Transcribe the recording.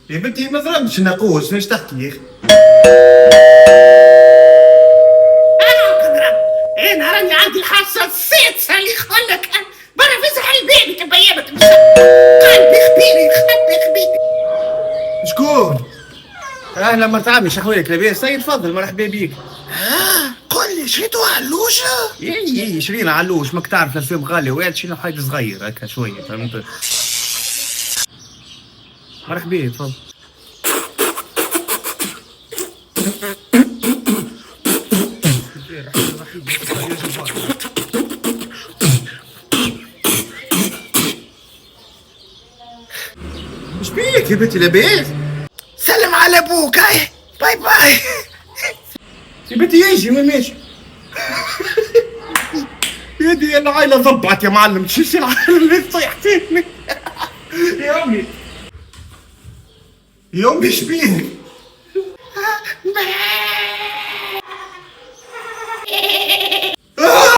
يا بنتي ما ضربتش ناقوس، فاش تحكي يا اخي؟ كنضرب. انا راني عندي الحاسه السادسه اللي يقول لك برا فزع البيبي تبيبك قلبي خبيري خبيري. شكون؟ اهلا مرتعبي، شحوالك لاباس؟ سيد تفضل، مرحبا بيك. قل لي شريتوا علوشه؟ اي شرينا علوش، ماك تعرف الفيلم غالي وقال شرينا حاجه صغير هكا شويه، فهمت؟ مرحبا تفضل. ايش بيك يا بنتي لاباس؟ سلم على ابوك، هاي باي باي. يا بنتي يجي وين ماشي؟ يا دي العائلة ضبعت يا معلم، شو العائلة اللي تطيح فيني؟ يا امي يا امي ايش بيك؟